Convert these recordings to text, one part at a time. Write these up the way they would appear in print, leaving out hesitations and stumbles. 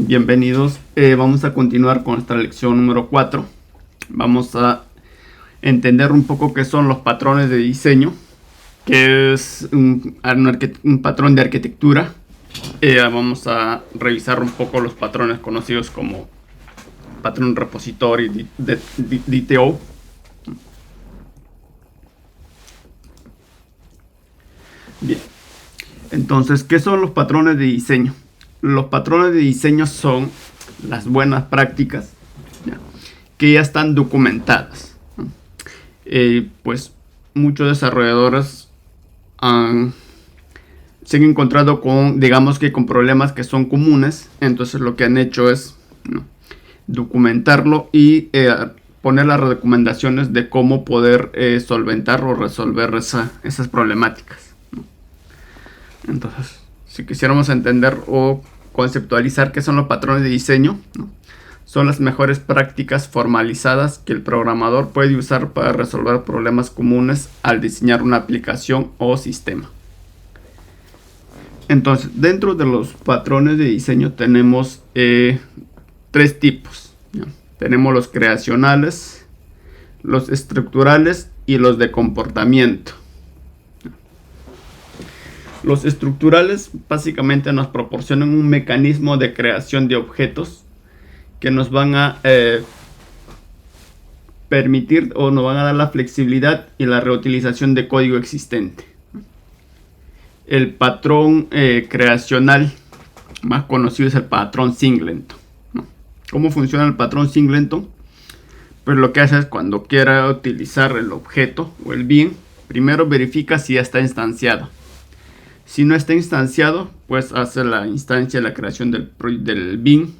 Bienvenidos. Vamos a continuar con nuestra lección número 4. Vamos a entender un poco qué son los patrones de diseño, qué es un patrón de arquitectura. Vamos a revisar un poco los patrones conocidos como patrón repository de DTO. Bien, entonces, ¿qué son los patrones de diseño? Los patrones de diseño son las buenas prácticas que ya están documentadas. Pues muchos desarrolladores se han encontrado con, digamos que con problemas que son comunes. Entonces lo que han hecho es documentarlo y poner las recomendaciones de cómo poder solventar o resolver esas problemáticas. Entonces, si quisiéramos entender o conceptualizar qué son los patrones de diseño, son las mejores prácticas formalizadas que el programador puede usar para resolver problemas comunes al diseñar una aplicación o sistema. Entonces, dentro de los patrones de diseño tenemos tres tipos. Tenemos los creacionales, los estructurales y los de comportamiento. Los estructurales básicamente nos proporcionan un mecanismo de creación de objetos que nos van a permitir o nos van a dar la flexibilidad y la reutilización de código existente. El patrón creacional más conocido es el patrón Singleton. ¿Cómo funciona el patrón Singleton? Pues lo que hace es cuando quiera utilizar el objeto o el bien, primero verifica si ya está instanciado. Si no está instanciado, pues hace la instancia, la creación del bin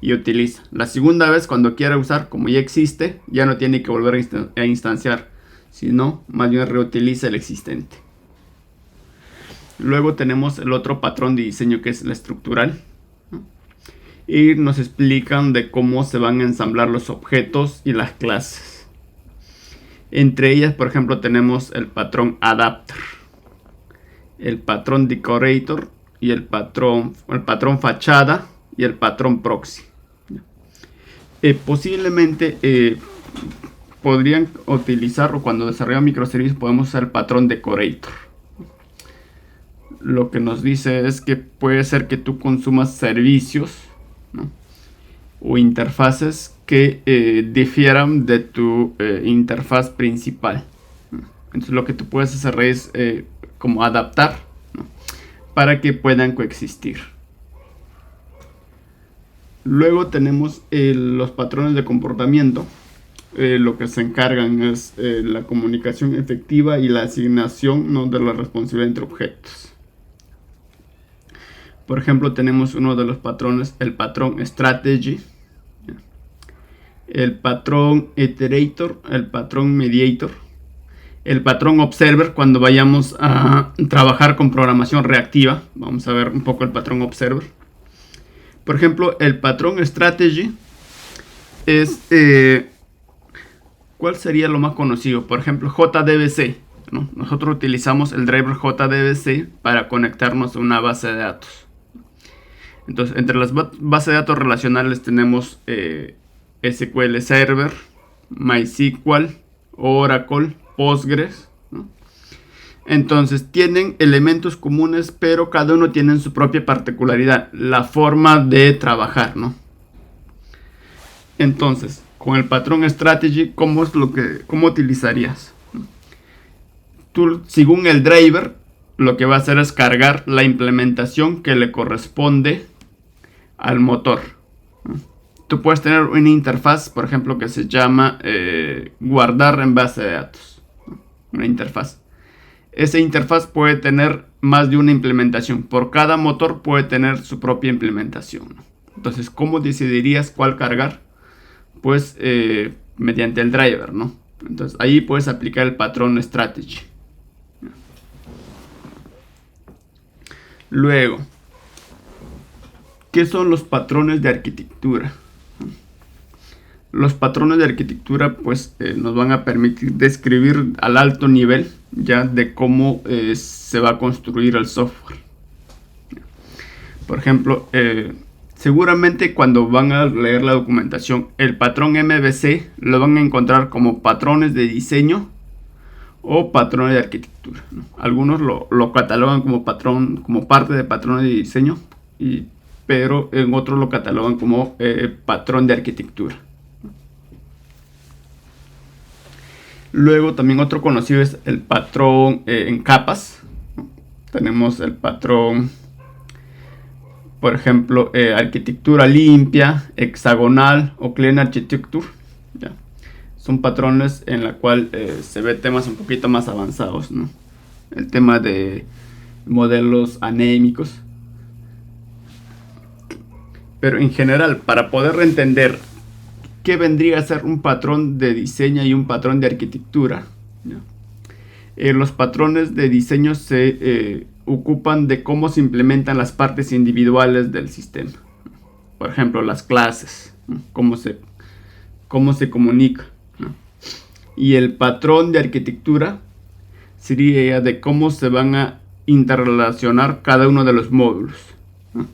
y utiliza. La segunda vez, cuando quiera usar, como ya existe, ya no tiene que volver a instanciar, sino más bien reutiliza el existente. Luego tenemos el otro patrón de diseño, que es el estructural. Y nos explican de cómo se van a ensamblar los objetos y las clases. Entre ellas, por ejemplo, tenemos el patrón adapter, el patrón decorator y el patrón fachada y el patrón proxy. Posiblemente podrían utilizar, o cuando desarrollamos microservicios podemos usar el patrón decorator. Lo que nos dice es que puede ser que tú consumas servicios, ¿no?, o interfaces que difieran de tu interfaz principal. Entonces lo que tú puedes hacer es como adaptar, ¿no?, para que puedan coexistir. Luego tenemos los patrones de comportamiento. Lo que se encargan es la comunicación efectiva y la asignación, ¿no?, de la responsabilidad entre objetos. Por ejemplo, tenemos uno de los patrones, el patrón strategy, el patrón iterator, el patrón mediator, el patrón observer cuando vayamos a trabajar con programación reactiva. Vamos a ver un poco el patrón observer. Por ejemplo, el patrón strategy es ¿cuál sería lo más conocido? Por ejemplo, JDBC, ¿no? Nosotros utilizamos el driver JDBC para conectarnos a una base de datos. Entonces, entre las bases de datos relacionales tenemos SQL Server, MySQL, Oracle, Postgres, ¿no? Entonces tienen elementos comunes, pero cada uno tiene su propia particularidad, la forma de trabajar, ¿no? Entonces, con el patrón strategy, ¿cómo utilizarías? Tú, según el driver, lo que va a hacer es cargar la implementación que le corresponde al motor. Tú puedes tener una interfaz, por ejemplo, que se llama guardar en base de datos, ¿no? Una interfaz. Esa interfaz puede tener más de una implementación. Por cada motor puede tener su propia implementación, ¿no? Entonces, ¿cómo decidirías cuál cargar? Pues mediante el driver, ¿no? Entonces, ahí puedes aplicar el patrón strategy. Luego, ¿qué son los patrones de arquitectura? Los patrones de arquitectura pues nos van a permitir describir al alto nivel ya de cómo se va a construir el software. Por ejemplo, Seguramente cuando van a leer la documentación, el patrón MVC lo van a encontrar como patrones de diseño o patrones de arquitectura, ¿no? Algunos lo catalogan como patrón, como parte de patrones de diseño, pero en otros lo catalogan como patrón de arquitectura. Luego también otro conocido es el patrón en capas, ¿no? Tenemos el patrón, por ejemplo, arquitectura limpia, hexagonal o clean architecture, ¿ya? Son patrones en la cual se ve temas un poquito más avanzados, ¿no? El tema de modelos anémicos. Pero en general, para poder entender qué vendría a ser un patrón de diseño y un patrón de arquitectura, ¿no? Los patrones de diseño se ocupan de cómo se implementan las partes individuales del sistema. Por ejemplo, las clases, ¿no? Cómo se comunica, ¿no? Y el patrón de arquitectura sería de cómo se van a interrelacionar cada uno de los módulos, ¿no?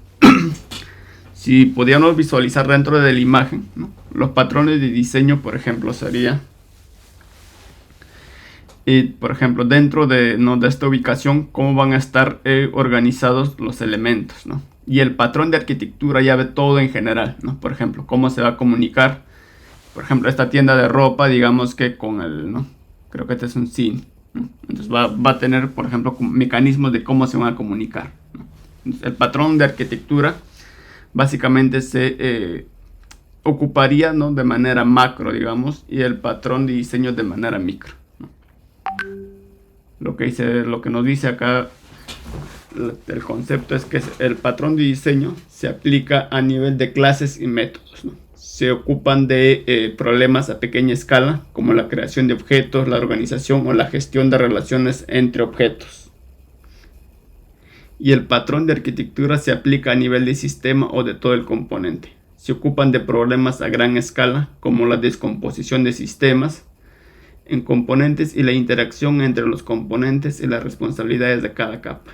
Si podíamos visualizar dentro de la imagen, ¿no? Los patrones de diseño, por ejemplo, sería, por ejemplo, dentro de, ¿no?, de esta ubicación, cómo van a estar organizados los elementos, ¿no? Y el patrón de arquitectura ya ve todo en general, ¿no? Por ejemplo, cómo se va a comunicar, por ejemplo, esta tienda de ropa, digamos que con el, ¿no? Creo que este es un cine, ¿no? Entonces va a tener, por ejemplo, mecanismos de cómo se van a comunicar, ¿no? Entonces, el patrón de arquitectura básicamente se ocuparía, ¿no?, de manera macro, digamos, y el patrón de diseño de manera micro, ¿no? Lo que nos dice acá el concepto es que el patrón de diseño se aplica a nivel de clases y métodos, ¿no? Se ocupan de problemas a pequeña escala, como la creación de objetos, la organización o la gestión de relaciones entre objetos. Y el patrón de arquitectura se aplica a nivel de sistema o de todo el componente. Se ocupan de problemas a gran escala, como la descomposición de sistemas en componentes y la interacción entre los componentes y las responsabilidades de cada capa.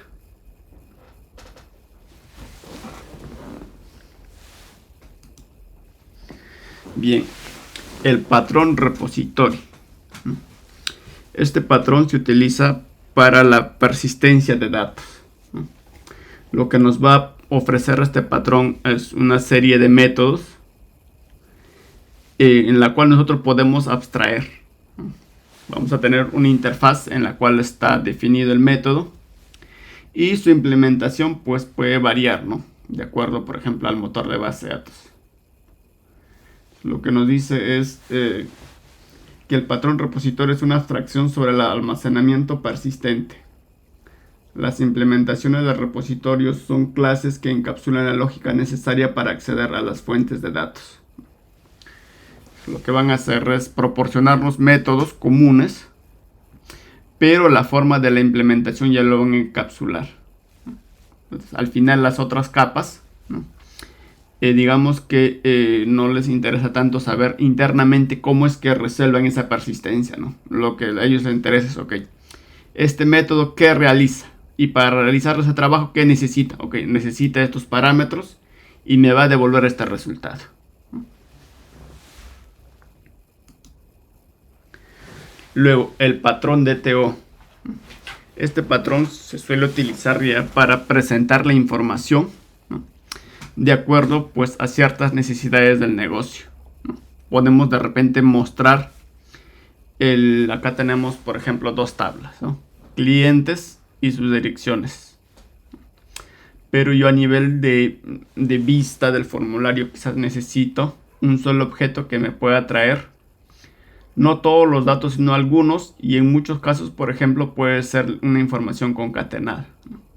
Bien, el patrón repositorio. Este patrón se utiliza para la persistencia de datos. Lo que nos va a ofrecer este patrón es una serie de métodos en la cual nosotros podemos abstraer. Vamos a tener una interfaz en la cual está definido el método y su implementación pues puede variar, ¿no?, de acuerdo, por ejemplo, al motor de base de datos. Lo que nos dice es que el patrón repositorio es una abstracción sobre el almacenamiento persistente. Las implementaciones de repositorios son clases que encapsulan la lógica necesaria para acceder a las fuentes de datos. Lo que van a hacer es proporcionarnos métodos comunes, pero la forma de la implementación ya lo van a encapsular. Entonces, al final las otras capas, ¿no?, digamos que no les interesa tanto saber internamente cómo es que resuelven esa persistencia, ¿no? Lo que a ellos les interesa es, ok, este método, ¿qué realiza? Y para realizar ese trabajo, ¿qué necesita? Ok, necesita estos parámetros y me va a devolver este resultado. Luego, el patrón DTO. Este patrón se suele utilizar ya para presentar la información, ¿no?, de acuerdo pues a ciertas necesidades del negocio, ¿no? Podemos de repente mostrar acá tenemos, por ejemplo, dos tablas, ¿no?, clientes y sus direcciones. Pero yo a nivel de vista del formulario quizás necesito un solo objeto que me pueda traer no todos los datos, sino algunos, y en muchos casos, por ejemplo, puede ser una información concatenada.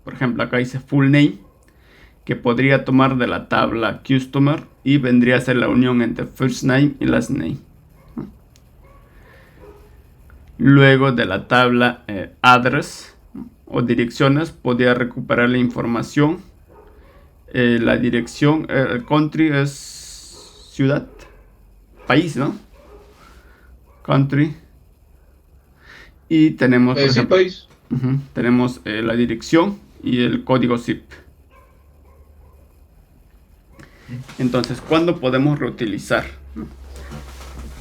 Por ejemplo, acá dice full name, que podría tomar de la tabla customer y vendría a ser la unión entre first name y last name. Luego de la tabla address o direcciones, podría recuperar la información. La dirección, el country es ciudad, país, ¿no? Country. Y tenemos, por ejemplo, país. tenemos la dirección y el código zip. Entonces, ¿cuándo podemos reutilizar?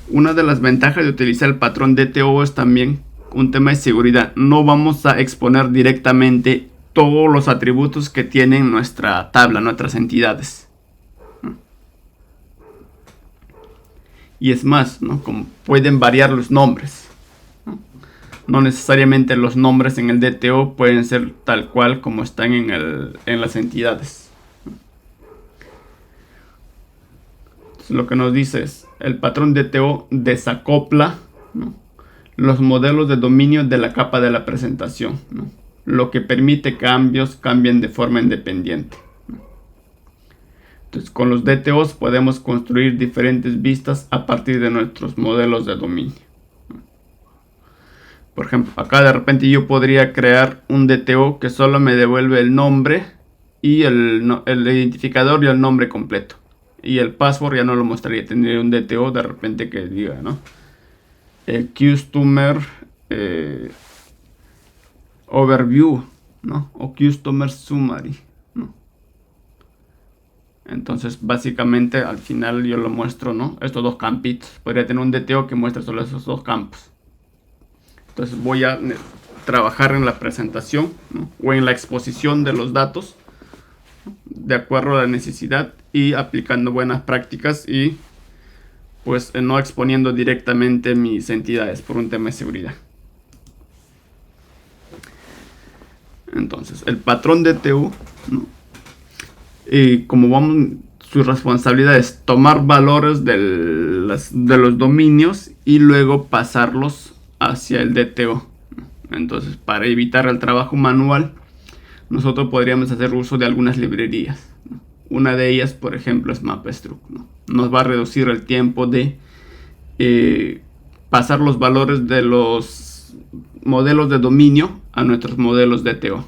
Una de las ventajas de utilizar el patrón DTO es también un tema de seguridad. No vamos a exponer directamente todos los atributos que tienen nuestra tabla, nuestras entidades. Y es más, ¿no? Como pueden variar los nombres. No necesariamente los nombres en el DTO pueden ser tal cual como están en las entidades. Entonces, lo que nos dice es, el patrón DTO desacopla, ¿no?, los modelos de dominio de la capa de la presentación, ¿no?, lo que permite que cambios cambien de forma independiente. Entonces, con los DTOs podemos construir diferentes vistas a partir de nuestros modelos de dominio. Por ejemplo, acá de repente yo podría crear un DTO que solo me devuelve el nombre y el identificador y el nombre completo. Y el password ya no lo mostraría. Tendría un DTO de repente que diga, ¿no?, Customer Overview, ¿no?, o Customer Summary, ¿no? Entonces, básicamente, al final yo lo muestro, ¿no?, estos dos campitos. Podría tener un DTO que muestre solo esos dos campos. Entonces voy a trabajar en la presentación, ¿no?, o en la exposición de los datos, ¿no?, de acuerdo a la necesidad y aplicando buenas prácticas y pues no exponiendo directamente mis entidades por un tema de seguridad. Entonces, el patrón DTO, ¿no?, como vamos, su responsabilidad es tomar valores de los dominios y luego pasarlos hacia el DTO. Entonces, para evitar el trabajo manual, nosotros podríamos hacer uso de algunas librerías, ¿no? Una de ellas, por ejemplo, es MapStruct, ¿no? Nos va a reducir el tiempo de pasar los valores de los modelos de dominio a nuestros modelos DTO.